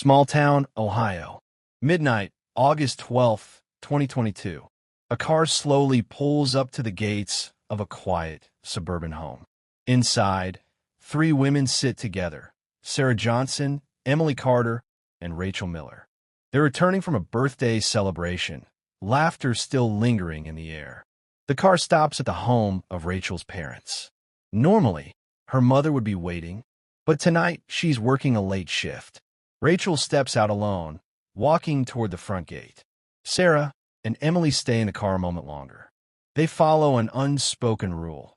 Small town, Ohio. Midnight, August 12th, 2022. A car slowly pulls up to the gates of a quiet suburban home. Inside, three women sit together: Sarah Johnson, Emily Carter, and Rachel Miller. They're returning from a birthday celebration, laughter still lingering in the air. The car stops at the home of Rachel's parents. Normally, her mother would be waiting, but tonight she's working a late shift. Rachel steps out alone, walking toward the front gate. Sarah and Emily stay in the car a moment longer. They follow an unspoken rule: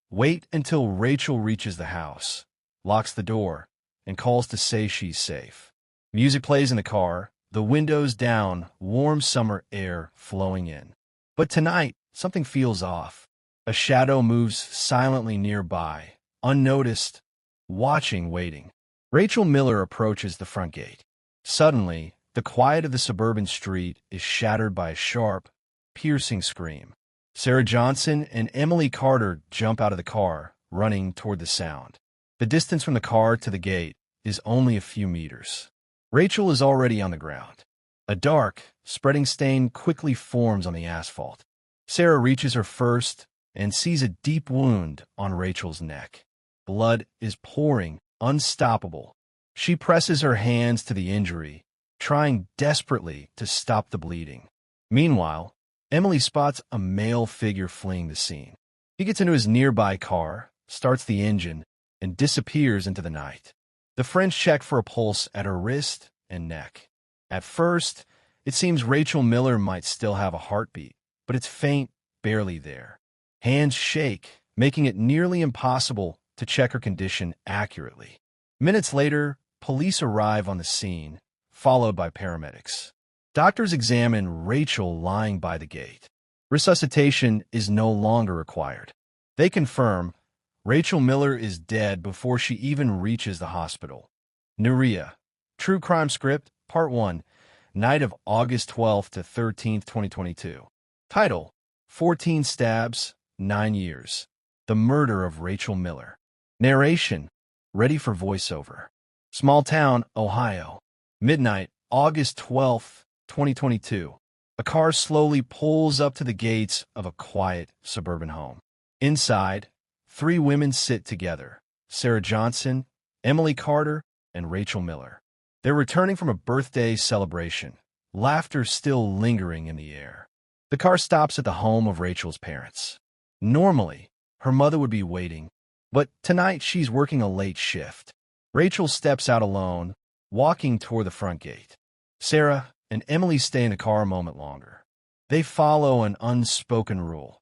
wait until Rachel reaches the house, locks the door, and calls to say she's safe. Music plays in the car, the windows down, warm summer air flowing in. But tonight, something feels off. A shadow moves silently nearby, unnoticed, watching, waiting. Rachel Miller approaches the front gate. Suddenly, the quiet of the suburban street is shattered by a sharp, piercing scream. Sarah Johnson and Emily Carter jump out of the car, running toward the sound. The distance from the car to the gate is only a few meters. Rachel is already on the ground. A dark, spreading stain quickly forms on the asphalt. Sarah reaches her first and sees a deep wound on Rachel's neck. Blood is pouring, unstoppable. She presses her hands to the injury, trying desperately to stop the bleeding. Meanwhile, Emily spots a male figure fleeing the scene. He gets into his nearby car, starts the engine, and disappears into the night. The friends check for a pulse at her wrist and neck. At first, it seems Rachel Miller might still have a heartbeat, but it's faint, barely there. Hands shake, making it nearly impossible to check her condition accurately. Minutes later, police arrive on the scene, followed by paramedics. Doctors examine Rachel lying by the gate. Resuscitation is no longer required. They confirm Rachel Miller is dead before she even reaches the hospital. Narrated. True Crime Script, Part 1, night of August 12th to 13th, 2022. Title: 14 Stabs, 9 Years. The Murder of Rachel Miller. Narration: ready for voiceover. Small town, Ohio. Midnight, August 12th, 2022. A car slowly pulls up to the gates of a quiet suburban home. Inside, three women sit together: Sarah Johnson, Emily Carter, and Rachel Miller. They're returning from a birthday celebration, laughter still lingering in the air. The car stops at the home of Rachel's parents. Normally, her mother would be waiting, but tonight she's working a late shift. Rachel steps out alone, walking toward the front gate. Sarah and Emily stay in the car a moment longer. They follow an unspoken rule: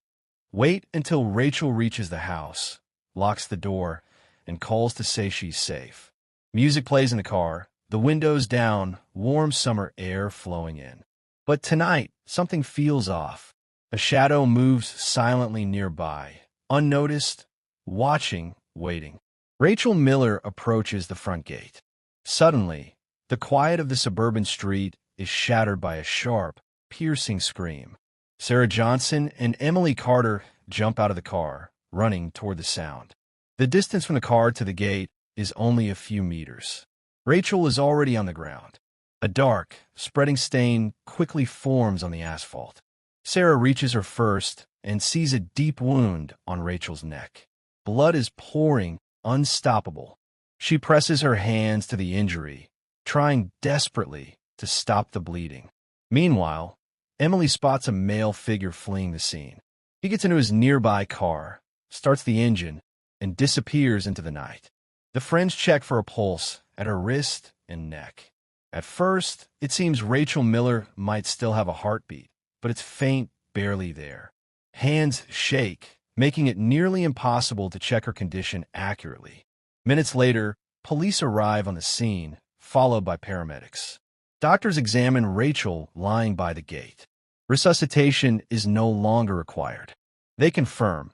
wait until Rachel reaches the house, locks the door, and calls to say she's safe. Music plays in the car, the windows down, warm summer air flowing in. But tonight, something feels off. A shadow moves silently nearby, unnoticed, watching, waiting. Rachel Miller approaches the front gate. Suddenly, the quiet of the suburban street is shattered by a sharp, piercing scream. Sarah Johnson and Emily Carter jump out of the car, running toward the sound. The distance from the car to the gate is only a few meters. Rachel is already on the ground. A dark, spreading stain quickly forms on the asphalt. Sarah reaches her first and sees a deep wound on Rachel's neck. Blood is pouring, unstoppable. She presses her hands to the injury, trying desperately to stop the bleeding. Meanwhile, Emily spots a male figure fleeing the scene. He gets into his nearby car, starts the engine, and disappears into the night. The friends check for a pulse at her wrist and neck. At first, it seems Rachel Miller might still have a heartbeat, but it's faint, barely there. Hands shake, making it nearly impossible to check her condition accurately. Minutes later, police arrive on the scene, followed by paramedics. Doctors examine Rachel lying by the gate. Resuscitation is no longer required. They confirm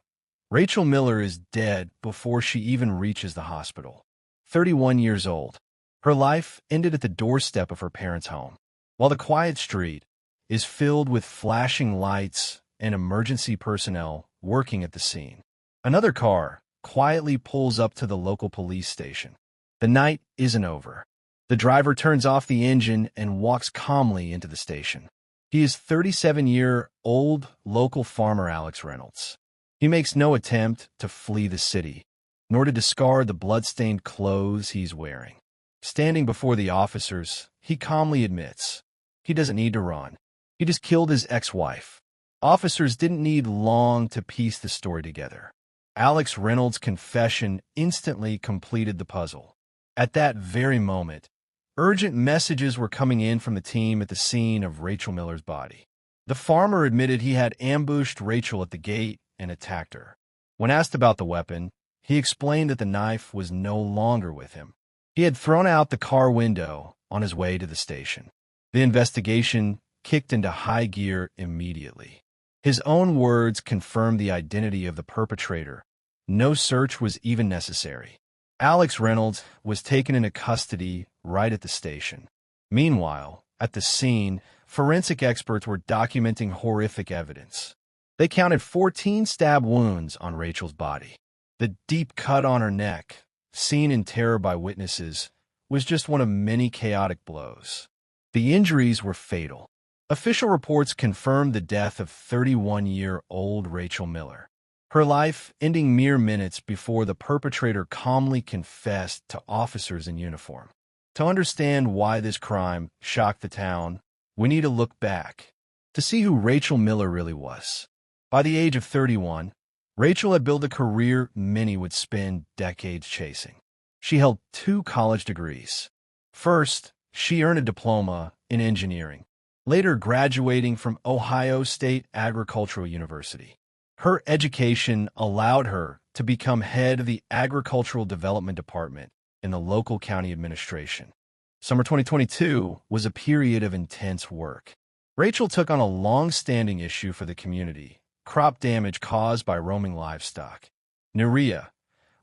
Rachel Miller is dead before she even reaches the hospital. 31 years old. Her life ended at the doorstep of her parents' home. While the quiet street is filled with flashing lights and emergency personnel working at the scene. Another car quietly pulls up to the local police station. The night isn't over. The driver turns off the engine and walks calmly into the station. He is 37-year-old local farmer Alex Reynolds. He makes no attempt to flee the city, nor to discard the blood-stained clothes he's wearing. Standing before the officers, he calmly admits he doesn't need to run. He just killed his ex-wife. Officers didn't need long to piece the story together. Alex Reynolds' confession instantly completed the puzzle. At that very moment, urgent messages were coming in from the team at the scene of Rachel Miller's body. The farmer admitted he had ambushed Rachel at the gate and attacked her. When asked about the weapon, he explained that the knife was no longer with him. He had thrown out the car window on his way to the station. The investigation kicked into high gear immediately. His own words confirmed the identity of the perpetrator. No search was even necessary. Alex Reynolds was taken into custody right at the station. Meanwhile, at the scene, forensic experts were documenting horrific evidence. They counted 14 stab wounds on Rachel's body. The deep cut on her neck, seen in terror by witnesses, was just one of many chaotic blows. The injuries were fatal. Official reports confirmed the death of 31-year-old Rachel Miller. Her life ending mere minutes before the perpetrator calmly confessed to officers in uniform. To understand why this crime shocked the town, we need to look back to see who Rachel Miller really was. By the age of 31, Rachel had built a career many would spend decades chasing. She held 2 college degrees. First, she earned a diploma in engineering, later graduating from Ohio State Agricultural University. Her education allowed her to become head of the Agricultural Development Department in the local county administration. Summer 2022 was a period of intense work. Rachel took on a long-standing issue for the community: crop damage caused by roaming livestock. Narrated.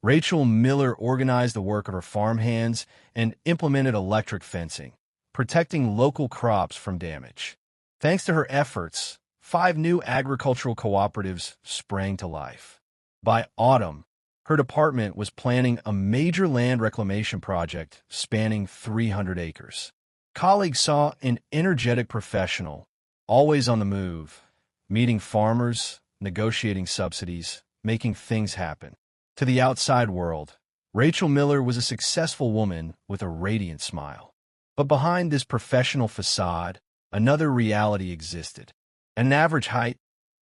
Rachel Miller organized the work of her farmhands and implemented electric fencing, protecting local crops from damage. Thanks to her efforts, 5 new agricultural cooperatives sprang to life. By autumn, her department was planning a major land reclamation project spanning 300 acres. Colleagues saw an energetic professional, always on the move, meeting farmers, negotiating subsidies, making things happen. To the outside world, Rachel Miller was a successful woman with a radiant smile. But behind this professional facade, another reality existed. At an average height,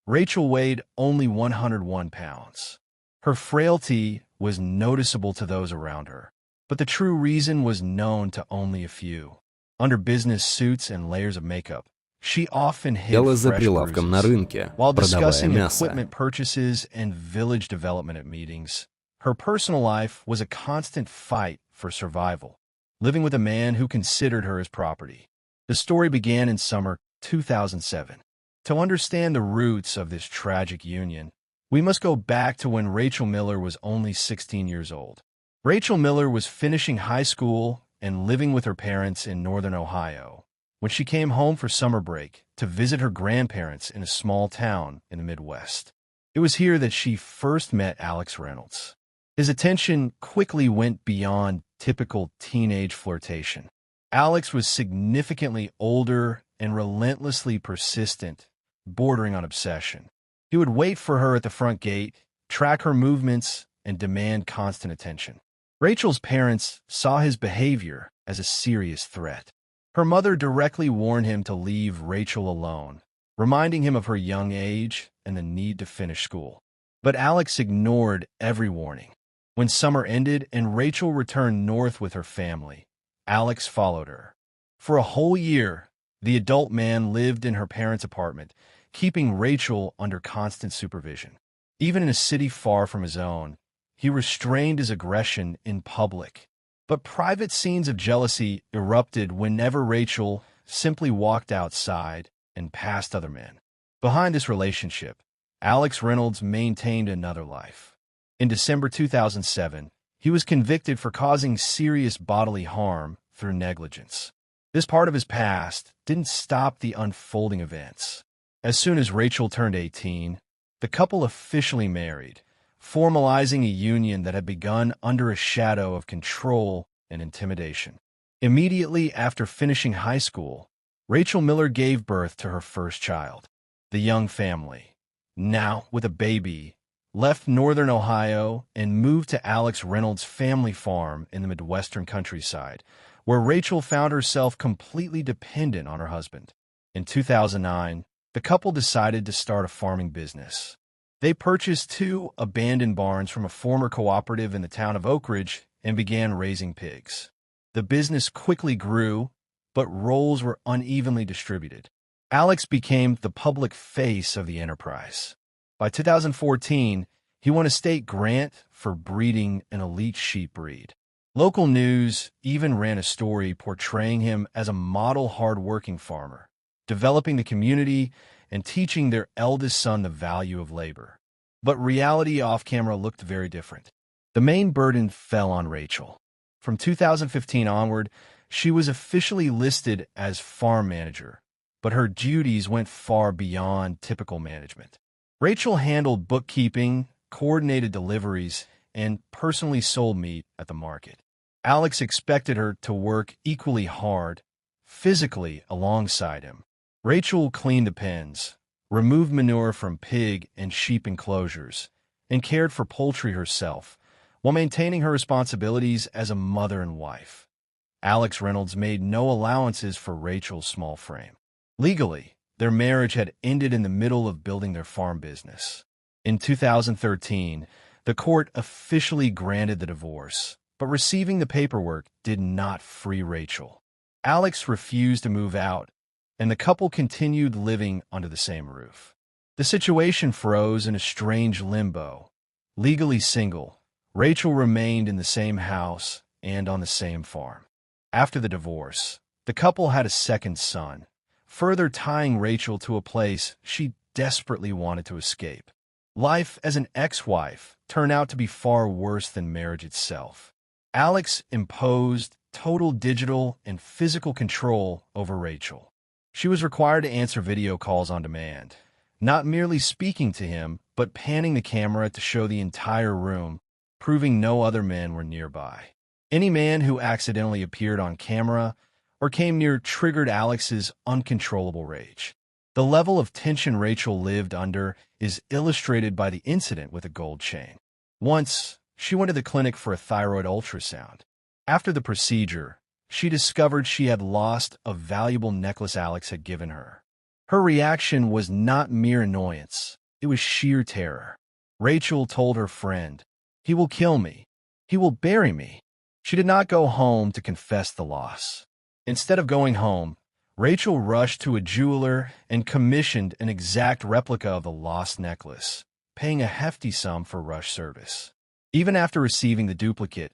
Rachel weighed only 101 pounds. Her frailty was noticeable to those around her, but the true reason was known to only a few. Under business suits and layers of makeup, she often hid fresh bruises. While discussing equipment purchases and village development at meetings, her personal life was a constant fight for survival, living with a man who considered her as property. The story began in summer 2007. To understand the roots of this tragic union, we must go back to when Rachel Miller was only 16 years old. Rachel Miller was finishing high school and living with her parents in northern Ohio when she came home for summer break to visit her grandparents in a small town in the Midwest. It was here that she first met Alex Reynolds. His attention quickly went beyond typical teenage flirtation. Alex was significantly older and relentlessly persistent, bordering on obsession. He would wait for her at the front gate, track her movements, and demand constant attention. Rachel's parents saw his behavior as a serious threat. Her mother directly warned him to leave Rachel alone, reminding him of her young age and the need to finish school. But Alex ignored every warning. When summer ended and Rachel returned north with her family, Alex followed her. For a whole year, the adult man lived in her parents' apartment, keeping Rachel under constant supervision. Even in a city far from his own, he restrained his aggression in public. But private scenes of jealousy erupted whenever Rachel simply walked outside and passed other men. Behind this relationship, Alex Reynolds maintained another life. In December 2007, he was convicted for causing serious bodily harm through negligence. This part of his past didn't stop the unfolding events. As soon as Rachel turned 18, the couple officially married, formalizing a union that had begun under a shadow of control and intimidation. Immediately after finishing high school, Rachel Miller gave birth to her first child. The young family, now with a baby, left northern Ohio and moved to Alex Reynolds' family farm in the Midwestern countryside, where Rachel found herself completely dependent on her husband. In 2009, the couple decided to start a farming business. They purchased 2 abandoned barns from a former cooperative in the town of Oak Ridge and began raising pigs. The business quickly grew, but roles were unevenly distributed. Alex became the public face of the enterprise. By 2014, he won a state grant for breeding an elite sheep breed. Local news even ran a story portraying him as a model hard-working farmer, developing the community and teaching their eldest son the value of labor. But reality off-camera looked very different. The main burden fell on Rachel. From 2015 onward, she was officially listed as farm manager, but her duties went far beyond typical management. Rachel handled bookkeeping, coordinated deliveries, and personally sold meat at the market. Alex expected her to work equally hard, physically alongside him. Rachel cleaned the pens, removed manure from pig and sheep enclosures, and cared for poultry herself, while maintaining her responsibilities as a mother and wife. Alex Reynolds made no allowances for Rachel's small frame. Legally, their marriage had ended in the middle of building their farm business. In 2013, the court officially granted the divorce, but receiving the paperwork did not free Rachel. Alex refused to move out, and the couple continued living under the same roof. The situation froze in a strange limbo. Legally single, Rachel remained in the same house and on the same farm. After the divorce, the couple had a second son, further tying Rachel to a place she desperately wanted to escape. Life as an ex-wife turned out to be far worse than marriage itself. Alex imposed total digital and physical control over Rachel. She was required to answer video calls on demand, not merely speaking to him, but panning the camera to show the entire room, proving no other men were nearby. Any man who accidentally appeared on camera or came near triggered Alex's uncontrollable rage. The level of tension Rachel lived under is illustrated by the incident with a gold chain. Once, she went to the clinic for a thyroid ultrasound. After the procedure, she discovered she had lost a valuable necklace Alex had given her. Her reaction was not mere annoyance. It was sheer terror. Rachel told her friend, "He will kill me. He will bury me." She did not go home to confess the loss. Instead of going home, Rachel rushed to a jeweler and commissioned an exact replica of the lost necklace, paying a hefty sum for rush service. Even after receiving the duplicate,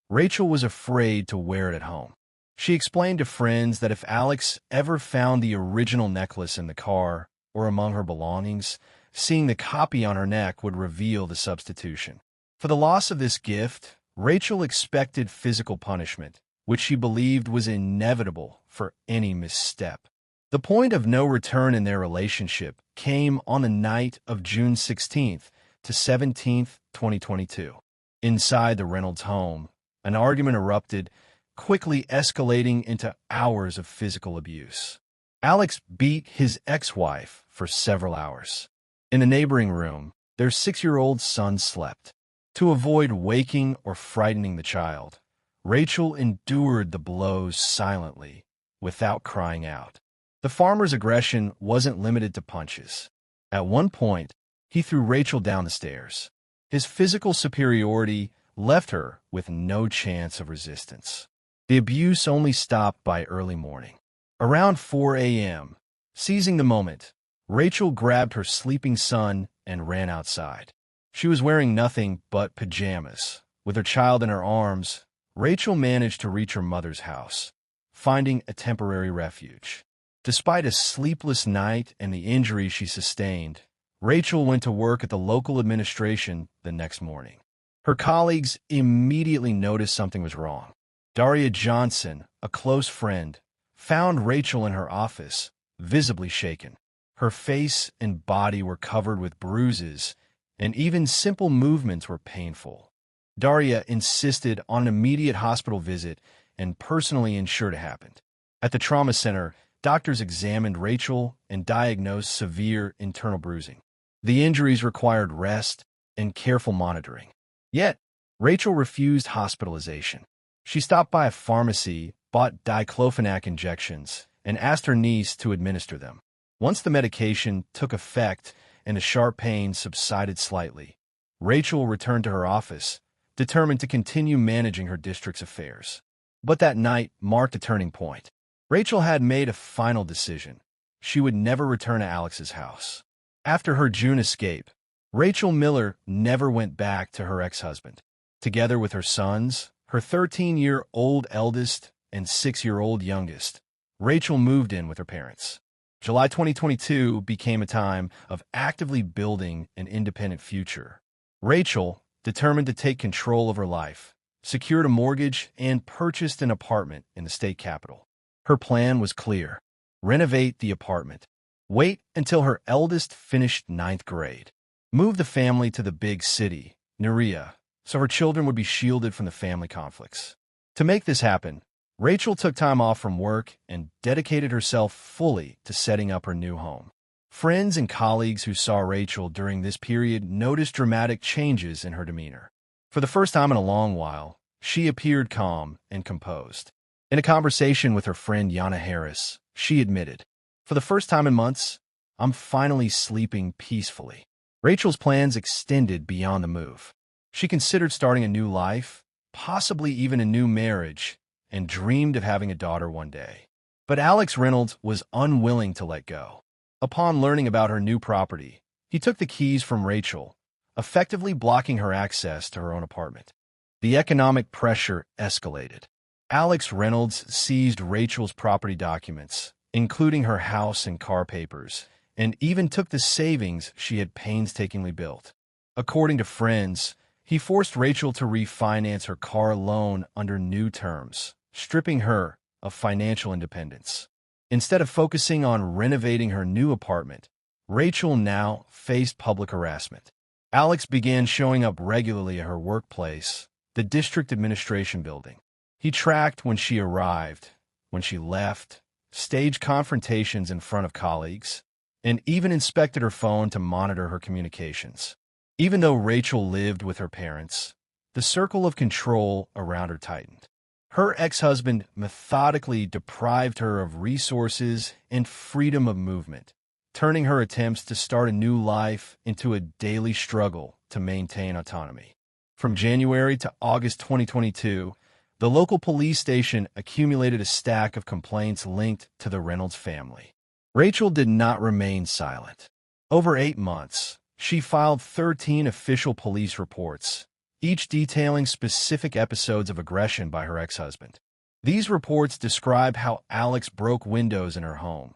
Rachel was afraid to wear it at home. She explained to friends that if Alex ever found the original necklace in the car or among her belongings, seeing the copy on her neck would reveal the substitution. For the loss of this gift, Rachel expected physical punishment, which she believed was inevitable for any misstep. The point of no return in their relationship came on the night of June 16th to 17th, 2022. Inside the Reynolds home, an argument erupted, quickly escalating into hours of physical abuse. Alex beat his ex-wife for several hours. In the neighboring room, their 6-year-old son slept. To avoid waking or frightening the child, Rachel endured the blows silently, without crying out. The farmer's aggression wasn't limited to punches. At one point, he threw Rachel down the stairs. His physical superiority left her with no chance of resistance. The abuse only stopped by early morning. Around 4 a.m., seizing the moment, Rachel grabbed her sleeping son and ran outside. She was wearing nothing but pajamas. With her child in her arms, Rachel managed to reach her mother's house, finding a temporary refuge. Despite a sleepless night and the injuries she sustained, Rachel went to work at the local administration the next morning. Her colleagues immediately noticed something was wrong. Daria Johnson, a close friend, found Rachel in her office, visibly shaken. Her face and body were covered with bruises, and even simple movements were painful. Daria insisted on an immediate hospital visit and personally ensure it happened. At the trauma center, doctors examined Rachel and diagnosed severe internal bruising. The injuries required rest and careful monitoring. Yet, Rachel refused hospitalization. She stopped by a pharmacy, bought diclofenac injections, and asked her niece to administer them. Once the medication took effect and the sharp pain subsided slightly, Rachel returned to her office, determined to continue managing her district's affairs. But that night marked a turning point. Rachel had made a final decision. She would never return to Alex's house. After her June escape, Rachel Miller never went back to her ex-husband. Together with her sons, her 13-year-old eldest and 6-year-old youngest, Rachel moved in with her parents. July 2022 became a time of actively building an independent future. Rachel, determined to take control of her life, secured a mortgage and purchased an apartment in the state capital. Her plan was clear: renovate the apartment, wait until her eldest finished 9th grade, move the family to the big city, Nerea, so her children would be shielded from the family conflicts. To make this happen, Rachel took time off from work and dedicated herself fully to setting up her new home. Friends and colleagues who saw Rachel during this period noticed dramatic changes in her demeanor. For the first time in a long while, she appeared calm and composed. In a conversation with her friend Yana Harris, she admitted, "For the first time in months, I'm finally sleeping peacefully." Rachel's plans extended beyond the move. She considered starting a new life, possibly even a new marriage, and dreamed of having a daughter one day. But Alex Reynolds was unwilling to let go. Upon learning about her new property, he took the keys from Rachel, effectively blocking her access to her own apartment. The economic pressure escalated. Alex Reynolds seized Rachel's property documents, including her house and car papers, and even took the savings she had painstakingly built. According to friends, he forced Rachel to refinance her car loan under new terms, stripping her of financial independence. Instead of focusing on renovating her new apartment, Rachel now faced public harassment. Alex began showing up regularly at her workplace, the district administration building. He tracked when she arrived, when she left, staged confrontations in front of colleagues, and even inspected her phone to monitor her communications. Even though Rachel lived with her parents, the circle of control around her tightened. Her ex-husband methodically deprived her of resources and freedom of movement, turning her attempts to start a new life into a daily struggle to maintain autonomy. From January to August 2022, the local police station accumulated a stack of complaints linked to the Reynolds family. Rachel did not remain silent. Over 8 months, she filed 13 official police reports, each detailing specific episodes of aggression by her ex-husband. These reports describe how Alex broke windows in her home,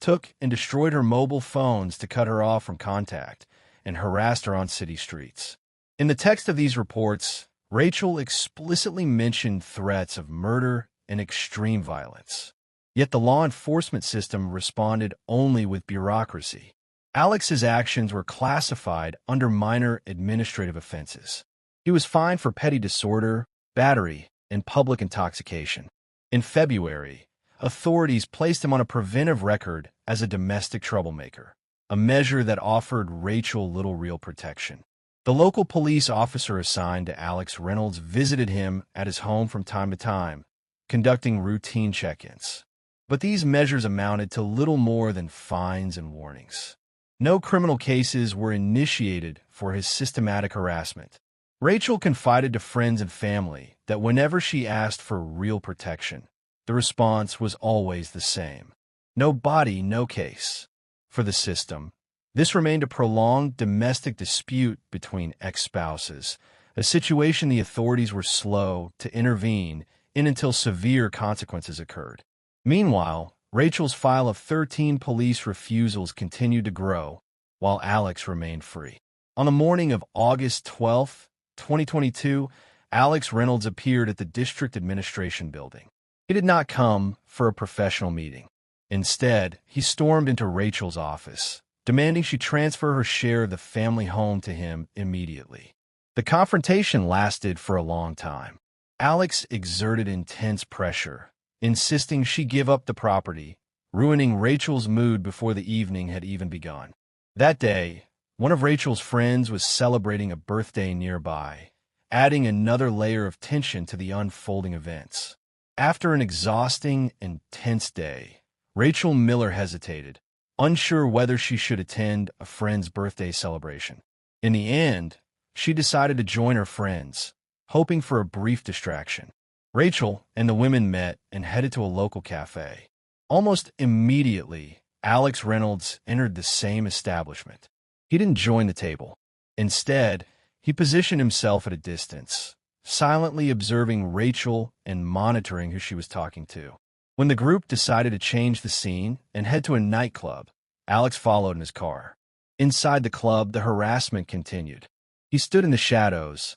took and destroyed her mobile phones to cut her off from contact, and harassed her on city streets. In the text of these reports, Rachel explicitly mentioned threats of murder and extreme violence. Yet the law enforcement system responded only with bureaucracy. Alex's actions were classified under minor administrative offenses. He was fined for petty disorder, battery, and public intoxication. In February, authorities placed him on a preventive record as a domestic troublemaker, a measure that offered Rachel little real protection. The local police officer assigned to Alex Reynolds visited him at his home from time to time, conducting routine check-ins. But these measures amounted to little more than fines and warnings. No criminal cases were initiated for his systematic harassment. Rachel confided to friends and family that whenever she asked for real protection, the response was always the same: no body, no case. For the system, this remained a prolonged domestic dispute between ex-spouses, a situation the authorities were slow to intervene in until severe consequences occurred. Meanwhile, Rachel's file of 13 police refusals continued to grow, while Alex remained free. On the morning of August 12, 2022, Alex Reynolds appeared at the district administration building. He did not come for a professional meeting. Instead, he stormed into Rachel's office, demanding she transfer her share of the family home to him immediately. The confrontation lasted for a long time. Alex exerted intense pressure, insisting she give up the property, ruining Rachel's mood before the evening had even begun. That day, one of Rachel's friends was celebrating a birthday nearby, adding another layer of tension to the unfolding events. After an exhausting and tense day, Rachel Miller hesitated, unsure whether she should attend a friend's birthday celebration. In the end, she decided to join her friends, hoping for a brief distraction. Rachel and the women met and headed to a local cafe. Almost immediately, Alex Reynolds entered the same establishment. He didn't join the table. Instead, he positioned himself at a distance, silently observing Rachel and monitoring who she was talking to. When the group decided to change the scene and head to a nightclub, Alex followed in his car. Inside the club, the harassment continued. He stood in the shadows,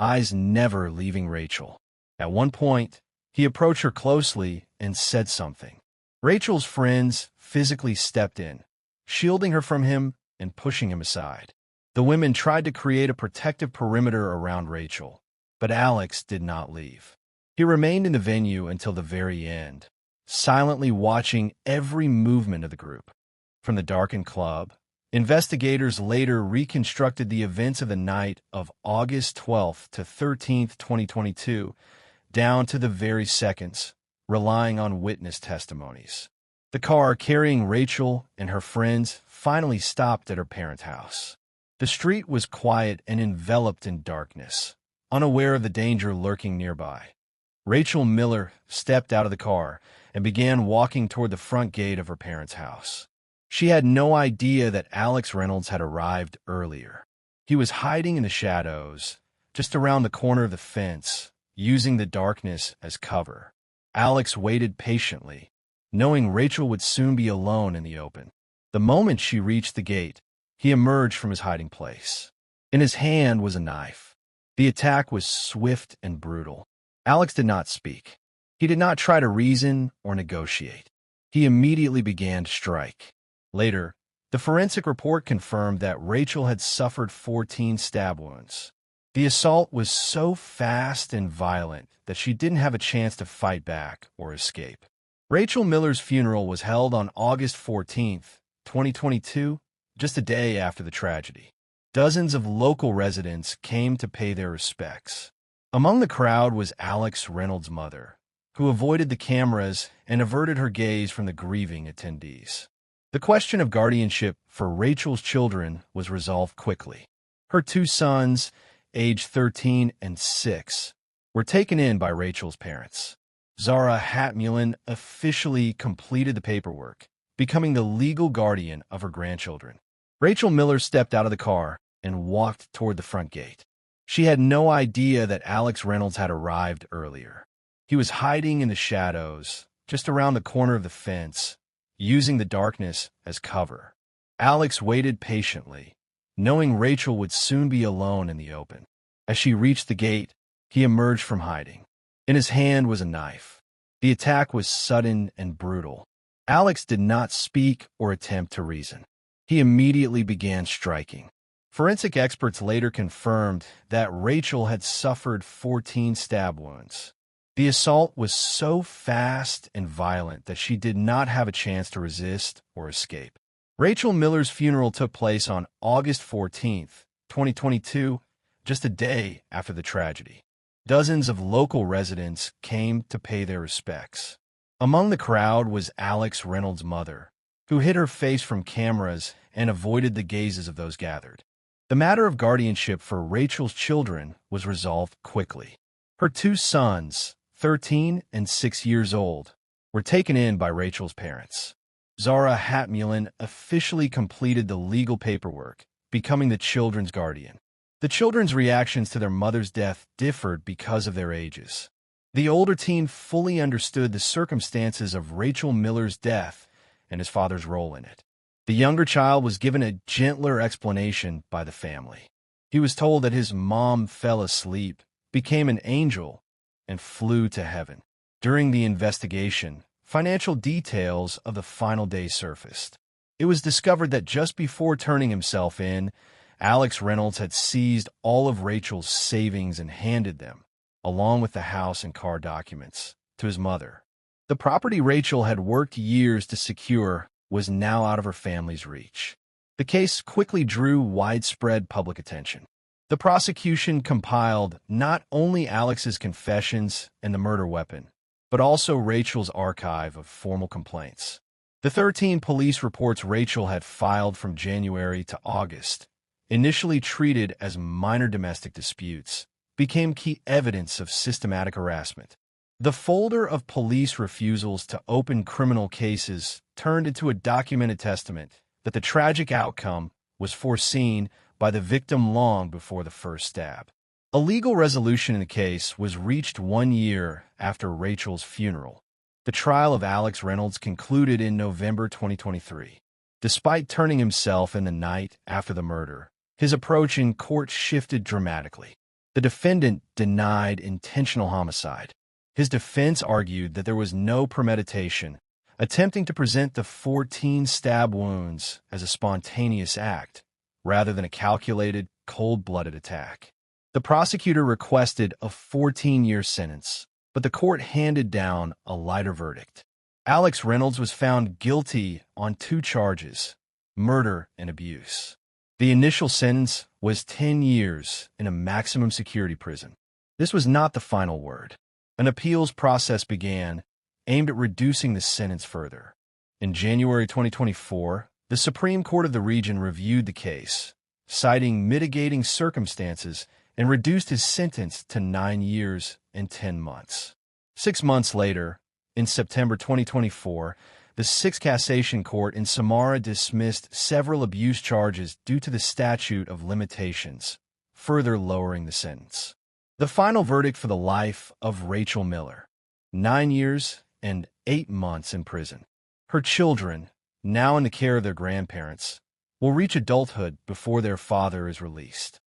eyes never leaving Rachel. At one point, he approached her closely and said something. Rachel's friends physically stepped in, shielding her from him and pushing him aside. The women tried to create a protective perimeter around Rachel, but Alex did not leave. He remained in the venue until the very end, silently watching every movement of the group. From the darkened club, investigators later reconstructed the events of the night of August 12th to 13th, 2022, down to the very seconds, relying on witness testimonies. The car carrying Rachel and her friends finally stopped at her parents' house. The street was quiet and enveloped in darkness, unaware of the danger lurking nearby. Rachel Miller stepped out of the car and began walking toward the front gate of her parents' house. She had no idea that Alex Reynolds had arrived earlier. He was hiding in the shadows, just around the corner of the fence, using the darkness as cover. Alex waited patiently, knowing Rachel would soon be alone in the open. The moment she reached the gate, he emerged from his hiding place. In his hand was a knife. The attack was swift and brutal. Alex did not speak. He did not try to reason or negotiate. He immediately began to strike. Later, the forensic report confirmed that Rachel had suffered 14 stab wounds. The assault was so fast and violent that she didn't have a chance to fight back or escape. Rachel Miller's funeral was held on August 14th, 2022, just a day after the tragedy. Dozens of local residents came to pay their respects. Among the crowd was Alex Reynolds' mother, who avoided the cameras and averted her gaze from the grieving attendees. The question of guardianship for Rachel's children was resolved quickly. Her two sons, aged 13 and 6, were taken in by Rachel's parents. Zara Hatmulin officially completed the paperwork, becoming the legal guardian of her grandchildren. Rachel Miller stepped out of the car and walked toward the front gate. She had no idea that Alex Reynolds had arrived earlier. He was hiding in the shadows, just around the corner of the fence, using the darkness as cover. Alex waited patiently, knowing Rachel would soon be alone in the open. As she reached the gate, he emerged from hiding. In his hand was a knife. The attack was sudden and brutal. Alex did not speak or attempt to reason. He immediately began striking. Forensic experts later confirmed that Rachel had suffered 14 stab wounds. The assault was so fast and violent that she did not have a chance to resist or escape. Rachel Miller's funeral took place on August 14th, 2022, just a day after the tragedy. Dozens of local residents came to pay their respects. Among the crowd was Alex Reynolds' mother, who hid her face from cameras and avoided the gazes of those gathered. The matter of guardianship for Rachel's children was resolved quickly. Her two sons, 13 and 6 years old, were taken in by Rachel's parents. Zara Hatmulin officially completed the legal paperwork, becoming the children's guardian. The children's reactions to their mother's death differed because of their ages. The older teen fully understood the circumstances of Rachel Miller's death and his father's role in it. The younger child was given a gentler explanation by the family. He was told that his mom fell asleep, became an angel, and flew to heaven. During the investigation, financial details of the final day surfaced. It was discovered that just before turning himself in, Alex Reynolds had seized all of Rachel's savings and handed them, along with the house and car documents, to his mother. The property Rachel had worked years to secure was now out of her family's reach. The case quickly drew widespread public attention. The prosecution compiled not only Alex's confessions and the murder weapon, but also Rachel's archive of formal complaints. The 13 police reports Rachel had filed from January to August, initially treated as minor domestic disputes, became key evidence of systematic harassment. The folder of police refusals to open criminal cases turned into a documented testament that the tragic outcome was foreseen by the victim long before the first stab. A legal resolution in the case was reached 1 year after Rachel's funeral. The trial of Alex Reynolds concluded in November 2023. Despite turning himself in the night after the murder, his approach in court shifted dramatically. The defendant denied intentional homicide. His defense argued that there was no premeditation, attempting to present the 14 stab wounds as a spontaneous act, rather than a calculated, cold-blooded attack. The prosecutor requested a 14-year sentence, but the court handed down a lighter verdict. Alex Reynolds was found guilty on 2 charges, murder and abuse. The initial sentence was 10 years in a maximum security prison. This was not the final word. An appeals process began, aimed at reducing the sentence further. In January 2024, the Supreme Court of the region reviewed the case, citing mitigating circumstances, and reduced his sentence to 9 years and 10 months. 6 months later, in September 2024, the Sixth Cassation Court in Samara dismissed several abuse charges due to the statute of limitations, further lowering the sentence. The final verdict for the life of Rachel Miller: 9 years and 8 months in prison. Her children, now in the care of their grandparents, will reach adulthood before their father is released.